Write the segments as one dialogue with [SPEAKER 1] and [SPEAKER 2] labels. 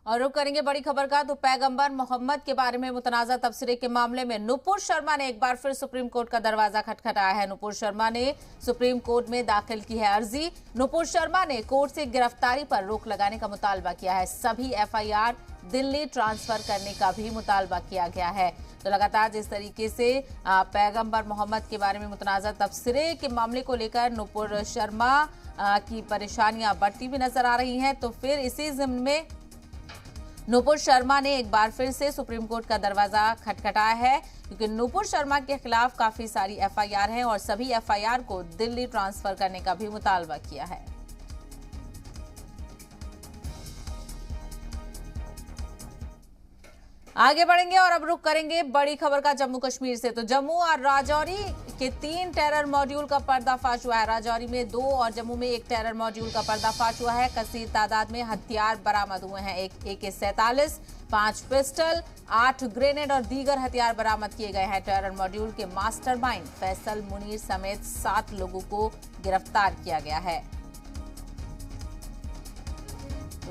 [SPEAKER 1] और रुक करेंगे बड़ी खबर का। तो पैगंबर मोहम्मद के बारे में मुतनाज़ा तबसरे के मामले में नुपुर शर्मा ने एक बार फिर सुप्रीम कोर्ट का दरवाजा खटखटाया है। नुपुर शर्मा ने सुप्रीम कोर्ट में दाखिल की है अर्जी। नुपुर शर्मा ने कोर्ट से गिरफ्तारी पर रोक लगाने का मुतालबा किया है। सभी एफआईआर दिल्ली ट्रांसफर करने का भी मुतालबा किया गया है। तो लगातार जिस तरीके से पैगंबर मोहम्मद के बारे में मुतनाज़ा तबसरे के मामले को लेकर नुपुर शर्मा की परेशानियां बढ़ती हुई नजर आ रही हैं, तो फिर इसी ज़िम्न में नुपुर शर्मा ने एक बार फिर से सुप्रीम कोर्ट का दरवाजा खटखटाया है, क्योंकि नुपुर शर्मा के खिलाफ काफी सारी एफआईआर हैं और सभी एफआईआर को दिल्ली ट्रांसफर करने का भी मुतालबा किया है। आगे बढ़ेंगे और अब रुख करेंगे बड़ी खबर का जम्मू कश्मीर से। तो जम्मू और राजौरी के 3 टेरर मॉड्यूल का पर्दाफाश हुआ है। राजौरी में 2 और जम्मू में 1 टेरर मॉड्यूल का पर्दाफाश हुआ है। कसीर तादाद में हथियार बरामद हुए हैं। एक AK-47, 5 पिस्टल, 8 ग्रेनेड और दीगर हथियार बरामद किए गए हैं। टेरर मॉड्यूल के मास्टरमाइंड फैसल मुनीर समेत 7 लोगों को गिरफ्तार किया गया है।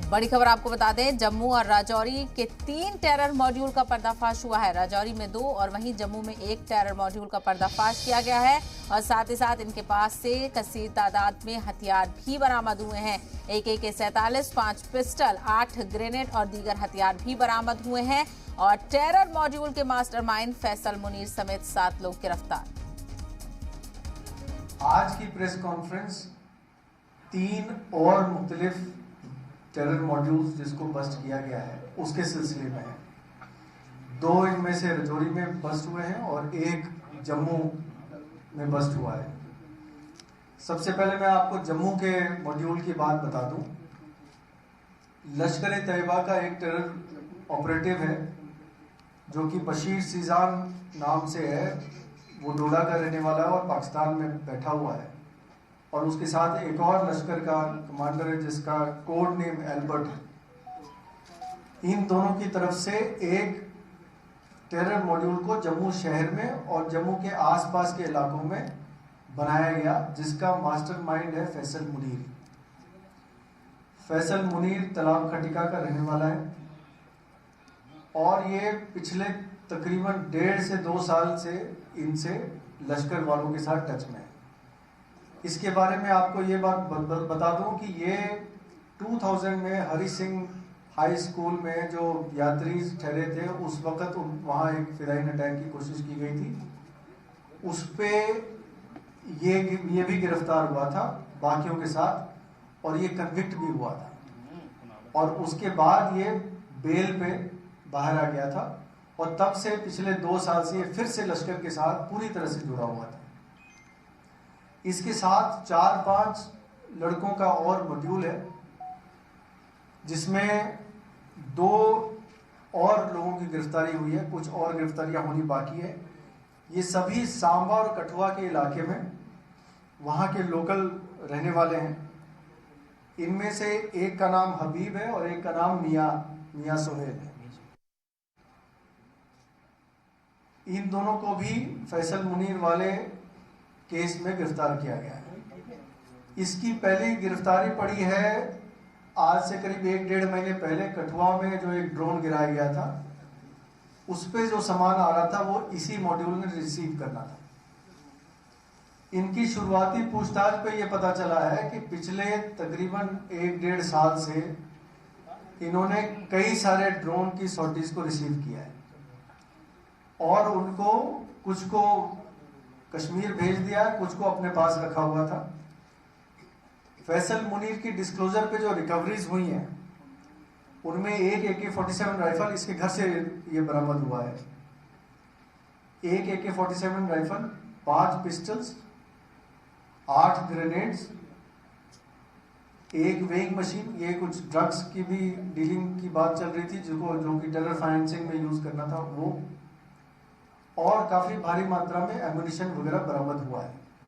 [SPEAKER 1] बड़ी खबर आपको बता दें, जम्मू और राजौरी के 3 टेरर मॉड्यूल का पर्दाफाश हुआ है। राजौरी में 2 और वहीं जम्मू में 1 टेरर मॉड्यूल का पर्दाफाश किया गया है और साथ ही साथ इनके पास से कसीर तादाद में हथियार भी बरामद हुए हैं। एक AK-47, 5 पिस्टल, 8 ग्रेनेड और दीगर हथियार भी बरामद हुए हैं और टेरर मॉड्यूल के मास्टरमाइंड फैसल मुनीर समेत 7 लोग गिरफ्तार।
[SPEAKER 2] आज की प्रेस कॉन्फ्रेंस 3 और मुख्तलिफ टेरर मॉड्यूल्स जिसको बस्ट किया गया है उसके सिलसिले में है। 2 इनमें से राजौरी में बस्ट हुए हैं और 1 जम्मू में बस्ट हुआ है। सबसे पहले मैं आपको जम्मू के मॉड्यूल की बात बता दूं। लश्कर तैयबा का एक टेरर ऑपरेटिव है जो कि बशीर सीजान नाम से है। वो डोडा का रहने वाला है और पाकिस्तान में बैठा हुआ है और उसके साथ एक और लश्कर का कमांडर है जिसका कोड नेम एल्बर्ट है। इन दोनों की तरफ से एक टेरर मॉड्यूल को जम्मू शहर में और जम्मू के आसपास के इलाकों में बनाया गया, जिसका मास्टरमाइंड है फैसल मुनीर। फैसल मुनीर तलाब खटिका का रहने वाला है और ये पिछले तकरीबन 1.5 से 2 साल से इनसे लश्कर वालों के साथ टच में है। इसके बारे में आपको ये बात बता दूं कि ये 2000 में हरी सिंह हाई स्कूल में जो यात्री ठहरे थे उस वक़्त वहाँ एक फिदाइन अटैक की कोशिश की गई थी। उस पे ये भी गिरफ्तार हुआ था बाकियों के साथ और ये कन्विक्ट भी हुआ था और उसके बाद ये बेल पे बाहर आ गया था और तब से पिछले 2 साल से ये फिर से लश्कर के साथ पूरी तरह से जुड़ा हुआ था। इसके साथ 4-5 लड़कों का और मॉड्यूल है जिसमें 2 और लोगों की गिरफ्तारी हुई है। कुछ और गिरफ्तारियां होनी बाकी है। ये सभी सांबा और कठुआ के इलाके में वहाँ के लोकल रहने वाले हैं। इनमें से एक का नाम हबीब है और एक का नाम मियां सोहेल है। इन दोनों को भी फैसल मुनीर वाले केस में गिरफ्तार किया गया है। इसकी पहली गिरफ्तारी पड़ी है आज से करीब 1-1.5 महीने पहले कठुआ में जो एक ड्रोन गिराया गया था। उस पे जो सामान आ रहा था वो इसी मॉड्यूल ने रिसीव करना था। इनकी शुरुआती पूछताछ पे ये पता चला है कि पिछले तकरीबन 1-1.5 साल से इन्होंने कई सारे ड्रोन की सॉर्टीज को रिसीव किया है और उनको कुछ को कश्मीर भेज दिया, कुछ को अपने पास रखा हुआ था। फैसल मुनीर की डिस्क्लोजर पे जो रिकवरीज हुई हैं उनमें एक AK-47 राइफल इसके घर से ये बरामद हुआ है। एक AK-47 राइफल, 5 पिस्टल्स, 8 ग्रेनेड्स, एक वेइंग मशीन। ये कुछ ड्रग्स की भी डीलिंग की बात चल रही थी जो कि टेरर फाइनेंसिंग में यूज करना था वो, और काफी भारी मात्रा में एम्युनिशन वगैरह बरामद हुआ है।